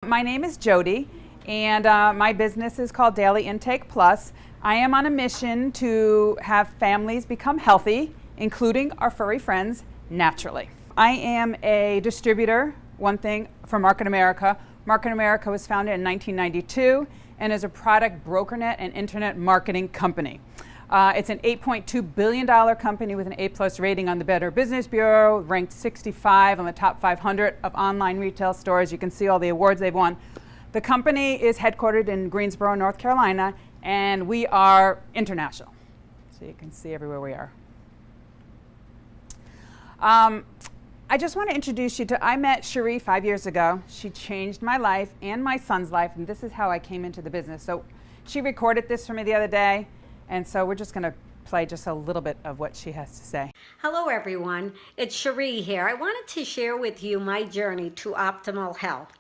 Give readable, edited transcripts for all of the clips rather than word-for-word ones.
My name is Jody, and my business is called Daily Intake Plus. I am on a mission to have families become healthy, including our furry friends, naturally. I am a distributor, one thing, for Market America. Market America was founded in 1992 and is a product brokernet and internet marketing company. It's an $8.2 billion company with an A+ rating on the Better Business Bureau, ranked 65 on the top 500 of online retail stores. You can see all the awards they've won. The company is headquartered in Greensboro, North Carolina, and we are international. So you can see everywhere we are. I just want to introduce you to, I met Cherie 5 years ago. She changed my life and my son's life, and this is how I came into the business. So she recorded this for me the other day. And so we're just going to play just a little bit of what she has to say. Hello everyone, it's Cherie here. I wanted to share with you my journey to optimal health.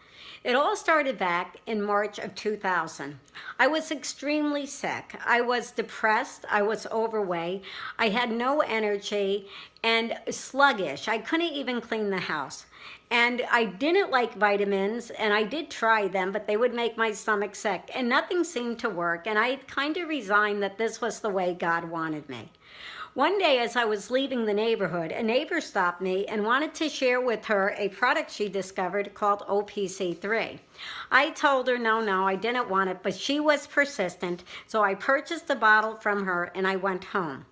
It all started back in March of 2000. I was extremely sick. I was depressed, I was overweight, I had no energy and sluggish. I couldn't even clean the house. And I didn't like vitamins, and I did try them, but they would make my stomach sick, and nothing seemed to work, and I kind of resigned that this was the way God wanted me. One day as I was leaving the neighborhood, a neighbor stopped me and wanted to share with her a product she discovered called OPC3. I told her no, I didn't want it, but she was persistent, so I purchased a bottle from her and I went home.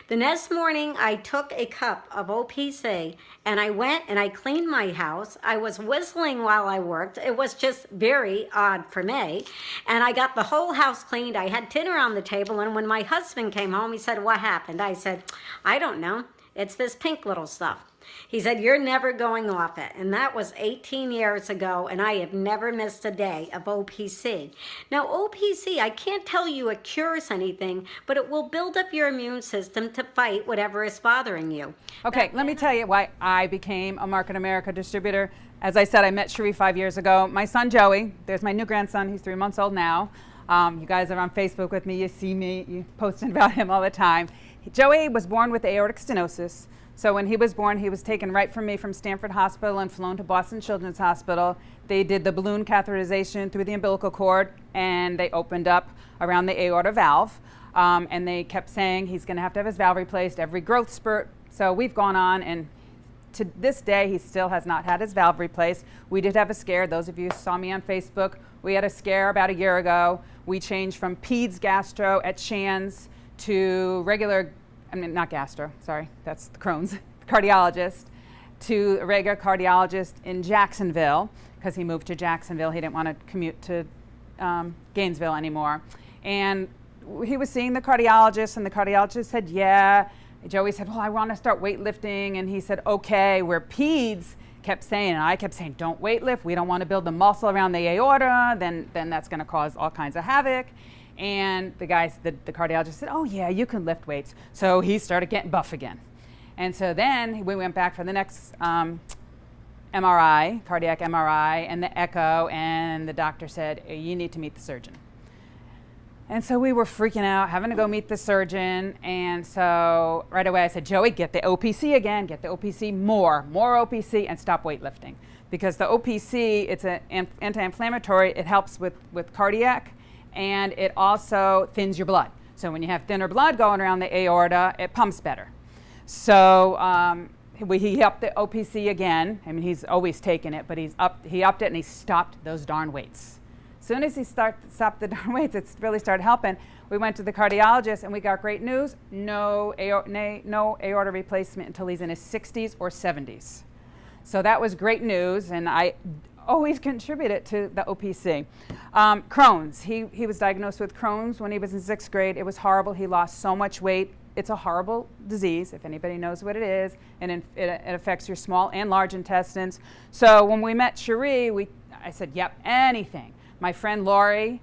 The next morning, I took a cup of OPC and I went and I cleaned my house. I was whistling while I worked. It was just very odd for me. And I got the whole house cleaned. I had dinner on the table, and when my husband came home, he said, "What happened?" I said, "I don't know. It's this pink little stuff." He said, "You're never going off it." And that was 18 years ago, and I have never missed a day of OPC. Now, OPC, I can't tell you it cures anything, but it will build up your immune system to fight whatever is bothering you. Okay, let me tell you why I became a Market America distributor. As I said, I met Cherie 5 years ago. My son, Joey, there's my new grandson. He's 3 months old now. You guys are on Facebook with me. You see me. You posting about him all the time. Joey was born with aortic stenosis. So when he was born, he was taken right from me from Stanford Hospital and flown to Boston Children's Hospital. They did the balloon catheterization through the umbilical cord, and they opened up around the aorta valve. And they kept saying he's going to have his valve replaced every growth spurt. So we've gone on, and to this day, he still has not had his valve replaced. We did have a scare. Those of you who saw me on Facebook, we had a scare about a year ago. We changed from peds gastro at Shands to regular, not gastro, sorry, that's the Crohn's, cardiologist, to a regular cardiologist in Jacksonville, because he moved to Jacksonville. He didn't want to commute to Gainesville anymore. And he was seeing the cardiologist, and the cardiologist said, yeah. Joey said, well, I want to start weightlifting. And he said, okay, where peds kept saying, and I kept saying, don't weightlift. We don't want to build the muscle around the aorta. Then that's going to cause all kinds of havoc. And the cardiologist said, oh yeah, you can lift weights. So he started getting buff again. And so then we went back for the next MRI, cardiac MRI, and the echo, and the doctor said, you need to meet the surgeon. And so we were freaking out, having to go meet the surgeon. And so right away I said, Joey, get the OPC again, get the OPC more OPC, and stop weightlifting. Because the OPC, it's an anti-inflammatory, it helps with cardiac, and it also thins your blood. So when you have thinner blood going around the aorta, it pumps better. So he upped the OPC again. I mean, he's always taken it, but he upped it and he stopped those darn weights. As soon as he stopped the darn weights, it really started helping. We went to the cardiologist and we got great news. No aorta replacement until he's in his 60s or 70s. So that was great news, and I always contributed to the OPC. Crohn's, he was diagnosed with Crohn's when he was in 6th grade. It was horrible. He lost so much weight. It's a horrible disease, if anybody knows what it is, and it affects your small and large intestines. So when we met Cherie, I said, yep, anything. My friend Lori,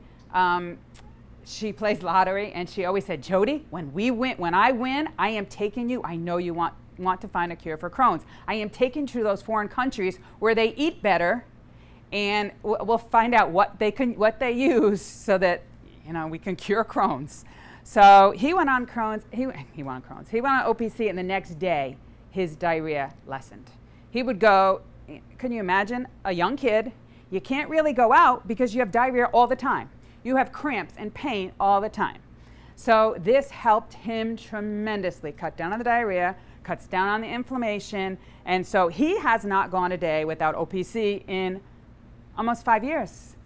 she plays lottery, and she always said, Jody, when I win, I am taking you. I know you want to find a cure for Crohn's. I am taking you to those foreign countries where they eat better, and we'll find out what they use so that we can cure Crohn's. So he went on Crohn's. He went on OPC, and the next day his diarrhea lessened. He would go. Can you imagine a young kid? You can't really go out because you have diarrhea all the time. You have cramps and pain all the time. So this helped him tremendously, cut down on the diarrhea, cuts down on the inflammation, and so he has not gone a day without OPC in almost 5 years.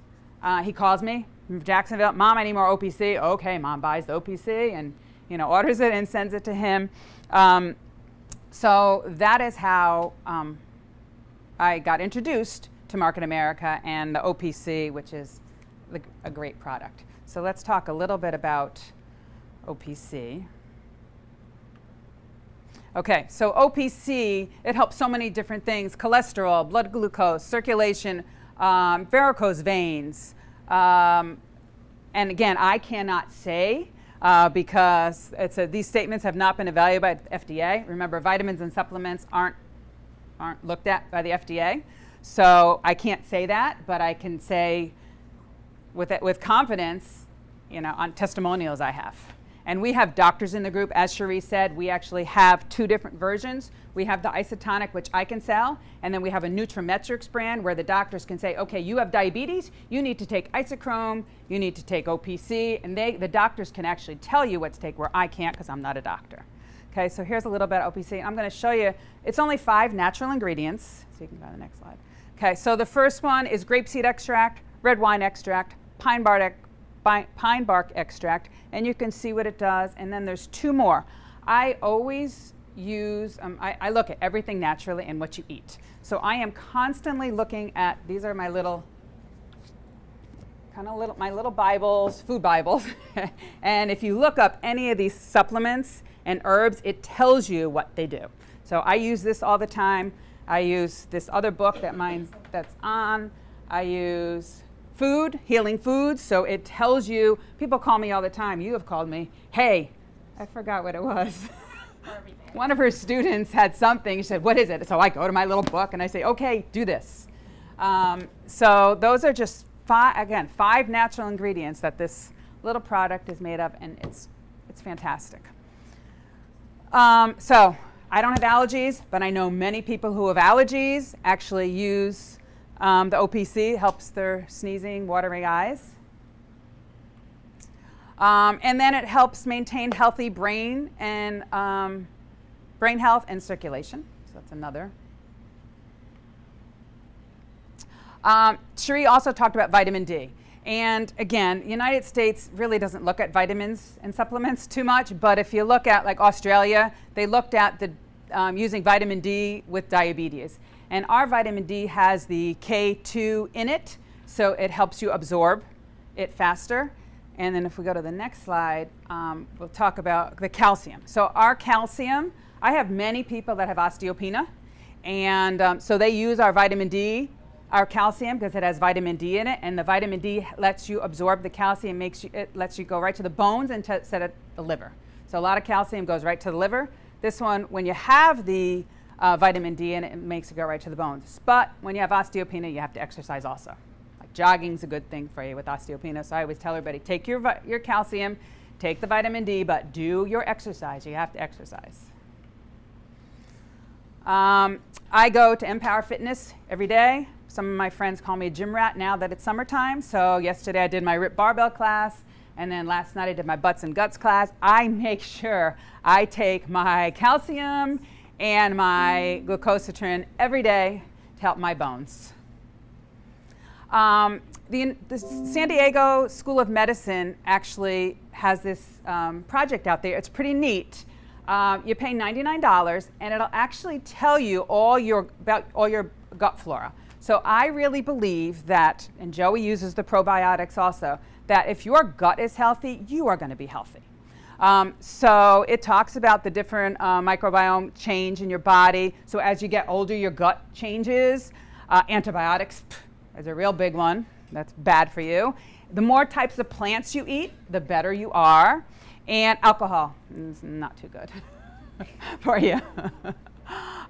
He calls me from Jacksonville, Mom, I need more OPC. Okay, Mom buys the OPC and orders it and sends it to him. So that is how I got introduced to Market America and the OPC, which is a great product. So let's talk a little bit about OPC. Okay, so OPC, it helps so many different things: cholesterol, blood glucose, circulation, varicose veins. And again, I cannot say because these statements have not been evaluated by the FDA. Remember, vitamins and supplements aren't looked at by the FDA. So I can't say that, but I can say with confidence, on testimonials I have. And we have doctors in the group. As Cherie said, we actually have 2 different versions. We have the isotonic, which I can sell, and then we have a Nutrimetrics brand where the doctors can say, okay, you have diabetes, you need to take isochrome, you need to take OPC, and the doctors can actually tell you what to take, where I can't because I'm not a doctor. Okay, so here's a little bit of OPC. I'm going to show you, it's only 5 natural ingredients, so you can go to the next slide. Okay, so the first one is grapeseed extract, red wine extract, pine bark extract, and you can see what it does. And then there's 2 more. I always use, I look at everything naturally and what you eat. So I am constantly looking at, these are my little Bibles, food Bibles. And if you look up any of these supplements and herbs, it tells you what they do. So I use this all the time. I use this other book that's on. I use food, Healing Foods, so it tells you, people call me all the time, you have called me, hey, I forgot what it was. One of her students had something, she said, what is it? So I go to my little book and I say, okay, do this. So those are just 5 natural ingredients that this little product is made of, and it's fantastic. So I don't have allergies, but I know many people who have allergies actually use the OPC, helps their sneezing, watery eyes. And then it helps maintain healthy brain health and circulation. So that's another. Cherie also talked about vitamin D. And again, the United States really doesn't look at vitamins and supplements too much, but if you look at like Australia, they looked at using vitamin D with diabetes. And our vitamin D has the K2 in it, so it helps you absorb it faster. And then if we go to the next slide, we'll talk about the calcium. So our calcium, I have many people that have osteopenia, and so they use our vitamin D, our calcium, because it has vitamin D in it, and the vitamin D lets you absorb the calcium, it lets you go right to the bones instead of the liver. So a lot of calcium goes right to the liver. This one, when you have the vitamin D in it, it makes it go right to the bones. But when you have osteopenia, you have to exercise also. Like jogging's a good thing for you with osteopenia. So I always tell everybody, take your calcium, take the vitamin D, but do your exercise. You have to exercise. I go to Empower Fitness every day. Some of my friends call me a gym rat now that it's summertime. So yesterday I did my RIP barbell class, and then last night I did my butts and guts class. I make sure I take my calcium and my glucositrin every day to help my bones. The San Diego School of Medicine actually has this project out there. It's pretty neat. You pay $99, and it'll actually tell you about all your gut flora. So I really believe that, and Joey uses the probiotics also, that if your gut is healthy, you are going to be healthy. So it talks about the different microbiome change in your body. So as you get older, your gut changes. Antibiotics is a real big one. That's bad for you. The more types of plants you eat, the better you are. And alcohol is not too good for you.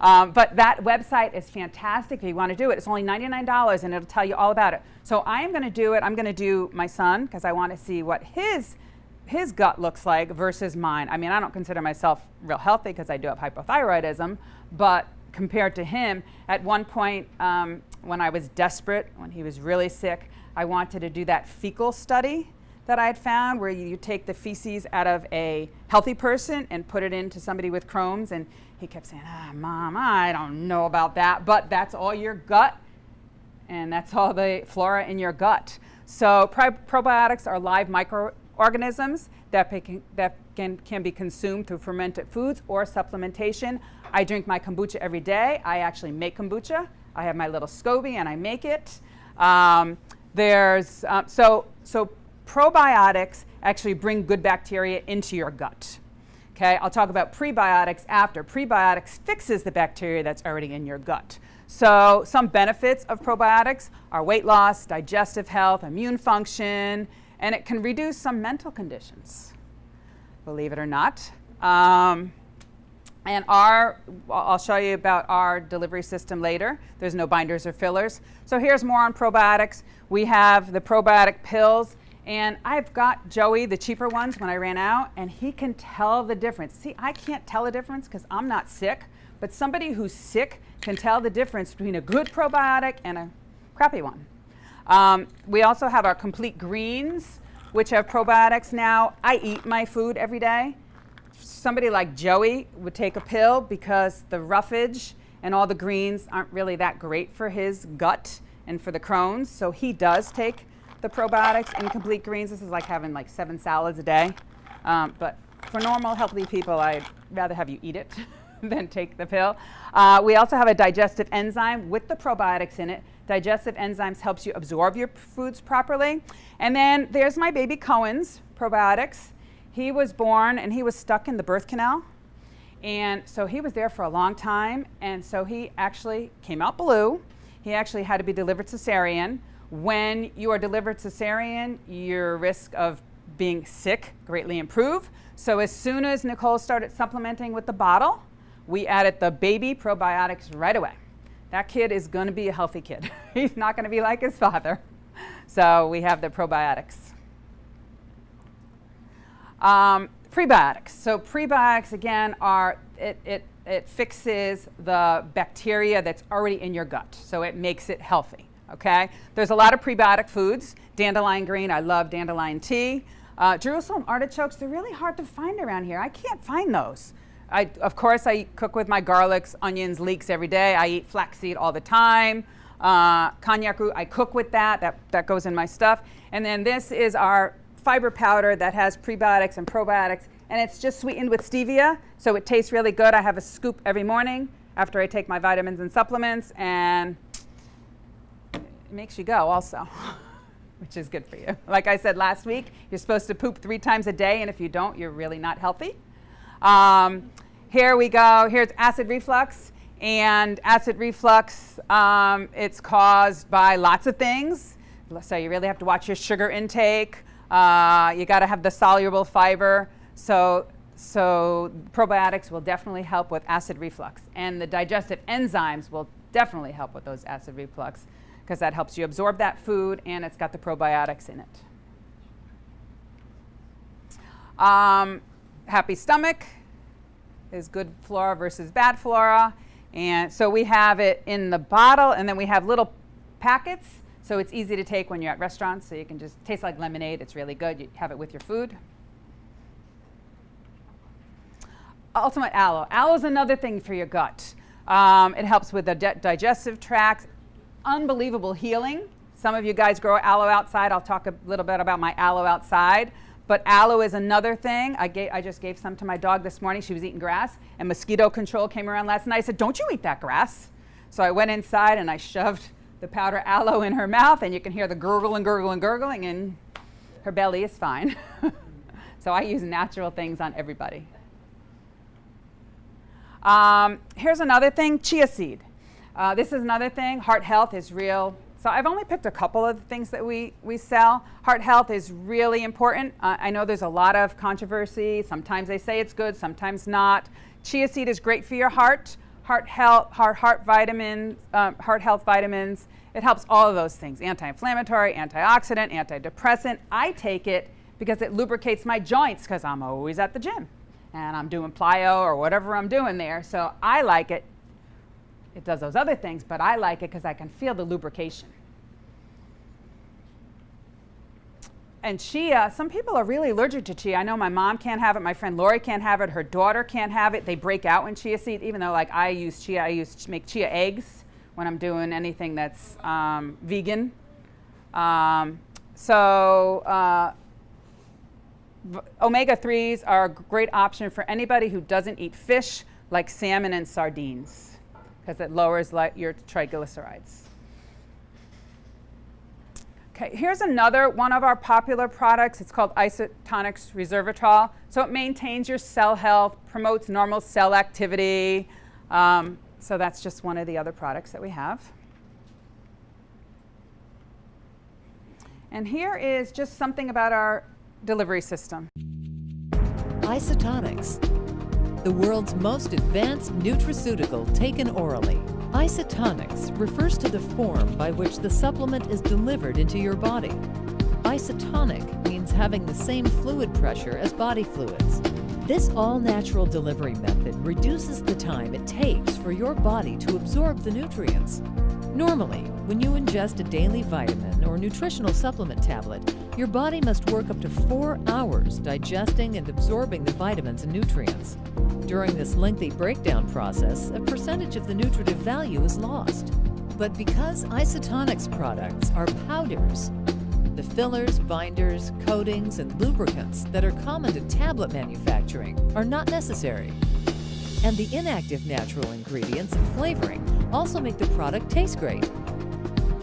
But that website is fantastic if you want to do it. It's only $99, and it'll tell you all about it. So I am going to do it. I'm going to do my son because I want to see what his gut looks like versus mine. I mean, I don't consider myself real healthy because I do have hypothyroidism, but compared to him, at one point when I was desperate, when he was really sick, I wanted to do that fecal study that I had found where you take the feces out of a healthy person and put it into somebody with Crohn's. And he kept saying, Mom, I don't know about that. But that's all your gut, and that's all the flora in your gut. So probiotics are live microorganisms that can be consumed through fermented foods or supplementation. I drink my kombucha every day. I actually make kombucha. I have my little SCOBY and I make it. So probiotics actually bring good bacteria into your gut. Okay, I'll talk about prebiotics after. Prebiotics fixes the bacteria that's already in your gut. So some benefits of probiotics are weight loss, digestive health, immune function, and it can reduce some mental conditions, believe it or not. And I'll show you about our delivery system later. There's no binders or fillers. So here's more on probiotics. We have the probiotic pills, and I've got Joey, the cheaper ones, when I ran out, and he can tell the difference. See, I can't tell the difference because I'm not sick, but somebody who's sick can tell the difference between a good probiotic and a crappy one. We also have our complete greens, which have probiotics now. I eat my food every day. Somebody like Joey would take a pill because the roughage and all the greens aren't really that great for his gut and for the Crohn's. So he does take the probiotics in complete greens. This is like having like 7 salads a day. But for normal, healthy people, I'd rather have you eat it than take the pill. We also have a digestive enzyme with the probiotics in it. Digestive enzymes helps you absorb your foods properly. And then there's my baby Cohen's probiotics. He was born and he was stuck in the birth canal. And so he was there for a long time. And so he actually came out blue. He actually had to be delivered cesarean. When you are delivered cesarean, your risk of being sick greatly improved. So as soon as Nicole started supplementing with the bottle, we added the baby probiotics right away. That kid is going to be a healthy kid. He's not going to be like his father. So we have the probiotics. Prebiotics. So prebiotics, again, it fixes the bacteria that's already in your gut. So it makes it healthy. Okay? There's a lot of prebiotic foods. Dandelion green, I love dandelion tea. Jerusalem artichokes, they're really hard to find around here. I can't find those. Of course, I cook with my garlics, onions, leeks every day. I eat flaxseed all the time. Cognac root, I cook with that. That goes in my stuff. And then this is our fiber powder that has prebiotics and probiotics, and it's just sweetened with stevia, so it tastes really good. I have a scoop every morning after I take my vitamins and supplements, and it makes you go also, which is good for you. Like I said last week, you're supposed to poop 3 times a day, and if you don't, you're really not healthy. Here we go. Here's acid reflux. And acid reflux, it's caused by lots of things. So you really have to watch your sugar intake. You got to have the soluble fiber. So probiotics will definitely help with acid reflux. And the digestive enzymes will definitely help with those acid reflux because that helps you absorb that food and it's got the probiotics in it. Happy stomach is good flora versus bad flora. And so we have it in the bottle, and then we have little packets. So it's easy to take when you're at restaurants. So you can just taste like lemonade. It's really good. You have it with your food. Ultimate aloe. Aloe is another thing for your gut. It helps with the digestive tract. Unbelievable healing. Some of you guys grow aloe outside. I'll talk a little bit about my aloe outside. But aloe is another thing. I just gave some to my dog this morning. She was eating grass, and mosquito control came around last night. I said, "Don't you eat that grass." So I went inside and I shoved the powder aloe in her mouth, and you can hear the gurgling, and her belly is fine. So I use natural things on everybody. Here's another thing, chia seed. This is another thing. Heart health is real. So I've only picked a couple of the things that we sell. Heart health is really important. I know there's a lot of controversy. Sometimes they say it's good, sometimes not. Chia seed is great for your heart. Heart health vitamins, heart health vitamins. It helps all of those things. Anti-inflammatory, antioxidant, antidepressant. I take it because it lubricates my joints because I'm always at the gym and I'm doing plyo or whatever I'm doing there. So I like it. it does those other things, but I like it because I can feel the lubrication. And chia, some people are really allergic to chia. I know my mom can't have it, my friend Lori can't have it, her daughter can't have it. They break out when chia seed, even though like I use chia, make chia eggs when I'm doing anything that's vegan. Omega-3s are a great option for anybody who doesn't eat fish, like salmon and sardines, because it lowers your triglycerides. Okay, here's another one of our popular products. It's called Isotonics Resveratrol. So it maintains your cell health, promotes normal cell activity. So that's just one of the other products that we have. And here is just something about our delivery system. Isotonics, the world's most advanced nutraceutical taken orally. Isotonics refers to the form by which the supplement is delivered into your body. Isotonic means having the same fluid pressure as body fluids. This all-natural delivery method reduces the time it takes for your body to absorb the nutrients. Normally, when you ingest a daily vitamin or nutritional supplement tablet, your body must work up to 4 hours digesting and absorbing the vitamins and nutrients. During this lengthy breakdown process, a percentage of the nutritive value is lost. But because Isotonics products are powders, the fillers, binders, coatings, and lubricants that are common to tablet manufacturing are not necessary. And the inactive natural ingredients and flavoring also make the product taste great.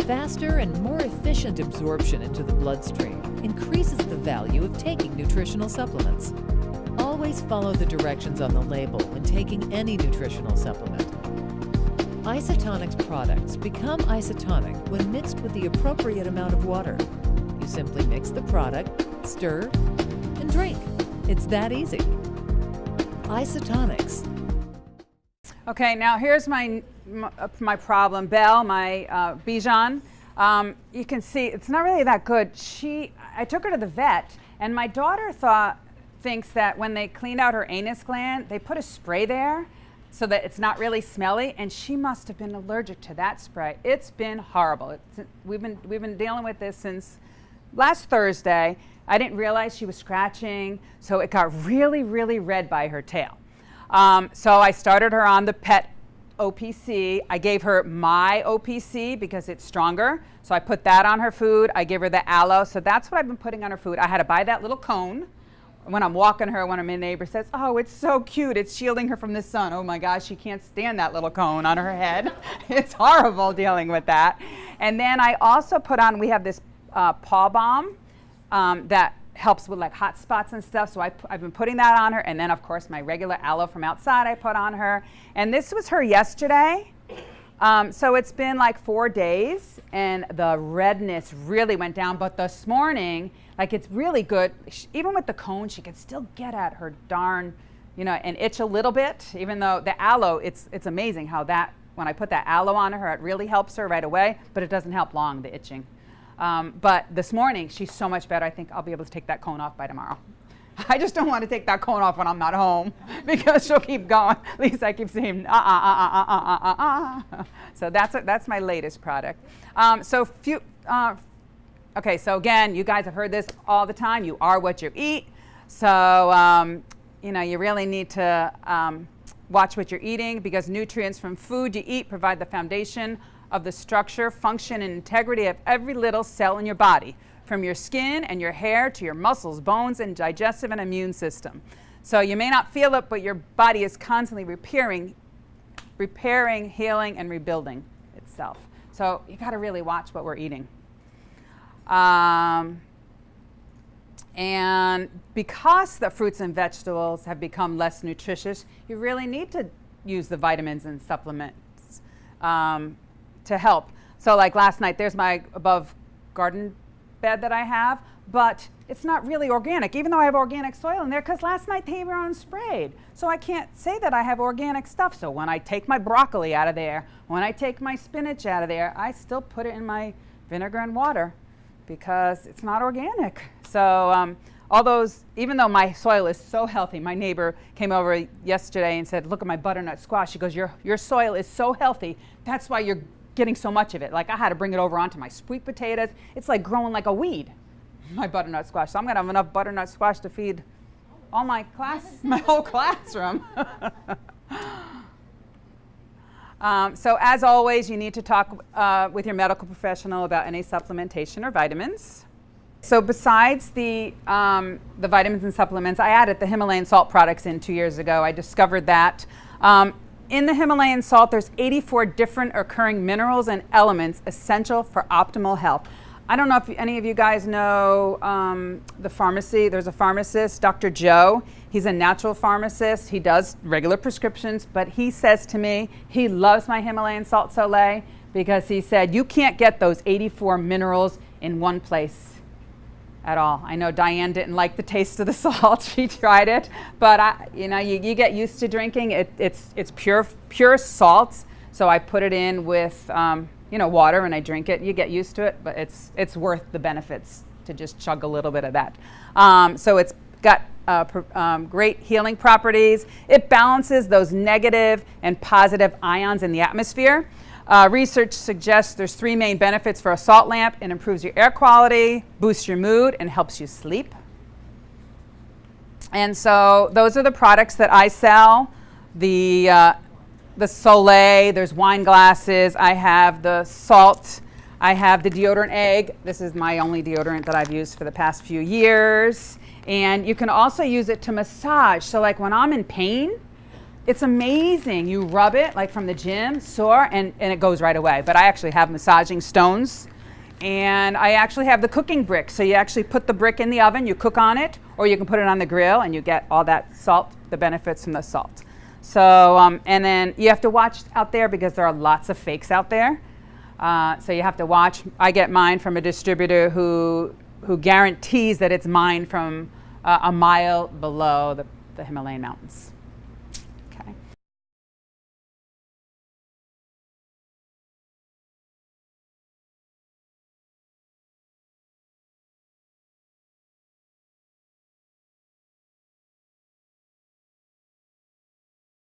Faster and more efficient absorption into the bloodstream increases the value of taking nutritional supplements. Always follow the directions on the label when taking any nutritional supplement. Isotonics products become isotonic when mixed with the appropriate amount of water. You simply mix the product, stir, and drink. It's that easy. Isotonics. Okay, now here's my problem. Belle, my Bichon, you can see it's not really that good. I took her to the vet, and my daughter thinks that when they clean out her anus gland, they put a spray there so that it's not really smelly, and she must have been allergic to that spray. It's been horrible. We've been dealing with this since last Thursday. I didn't realize she was scratching, so it got really, really red by her tail. So I started her on the pet OPC. I gave her my OPC because it's stronger. So I put that on her food. I gave her the aloe. So that's what I've been putting on her food. I had to buy that little cone. When I'm walking her, one of my neighbors says, "Oh, it's so cute. It's shielding her from the sun." Oh my gosh, she can't stand that little cone on her head. It's horrible dealing with that. And then I also put on, we have this paw balm that helps with like hot spots and stuff. So I've been putting that on her. And then of course my regular aloe from outside I put on her. And this was her yesterday. So it's been like 4 days and the redness really went down. But this morning, like it's really good. Even with the cone, she could still get at her darn, and itch a little bit. Even though the aloe, it's amazing how that, when I put that aloe on her, it really helps her right away. But it doesn't help long, the itching. But this morning, she's so much better. I think I'll be able to take that cone off by tomorrow. I just don't want to take that cone off when I'm not home because she'll keep going. At least I keep saying, So that's my latest product. Okay, so again, you guys have heard this all the time. You are what you eat. So, you really need to watch what you're eating because nutrients from food you eat provide the foundation of the structure, function, and integrity of every little cell in your body, from your skin and your hair to your muscles, bones, and digestive and immune system. So you may not feel it, but your body is constantly repairing, healing, and rebuilding itself. So you got to really watch what we're eating. And because the fruits and vegetables have become less nutritious, you really need to use the vitamins and supplements to help. So like last night, there's my above garden bed that I have, but it's not really organic, even though I have organic soil in there, because last night they were on sprayed. So I can't say that I have organic stuff. So when I take my broccoli out of there, when I take my spinach out of there, I still put it in my vinegar and water because it's not organic. So all those, even though my soil is so healthy, my neighbor came over yesterday and said, look at my butternut squash. She goes, your soil is so healthy. That's why you're getting so much of it. Like I had to bring it over onto my sweet potatoes. It's like growing like a weed, my butternut squash. So I'm gonna have enough butternut squash to feed all my my whole classroom. So as always, you need to talk with your medical professional about any supplementation or vitamins. So besides the vitamins and supplements, I added the Himalayan salt products in 2 years ago. I discovered that in the Himalayan salt, there's 84 different occurring minerals and elements essential for optimal health. I don't know if any of you guys know the pharmacy. There's a pharmacist, Dr. Joe. He's a natural pharmacist. He does regular prescriptions, but he says to me he loves my Himalayan salt Soleil because he said you can't get those 84 minerals in one place at all. I know Diane didn't like the taste of the salt. She tried it, but you get used to drinking it. It's pure salts. So I put it in with water and I drink it. You get used to it, but it's worth the benefits to just chug a little bit of that. So it's got great healing properties. It balances those negative and positive ions in the atmosphere. Research suggests there's 3 main benefits for a salt lamp. It improves your air quality, boosts your mood, and helps you sleep. And so those are the products that I sell. The Soleil, there's wine glasses, I have the salt, I have the deodorant egg. This is my only deodorant that I've used for the past few years. And you can also use it to massage. So like when I'm in pain, it's amazing. You rub it like from the gym, sore, and it goes right away. But I actually have massaging stones. And I actually have the cooking brick. So you actually put the brick in the oven, you cook on it, or you can put it on the grill and you get all that salt, the benefits from the salt. So, and then you have to watch out there because there are lots of fakes out there. So you have to watch. I get mine from a distributor who guarantees that it's mine from a mile below the Himalayan mountains. Okay.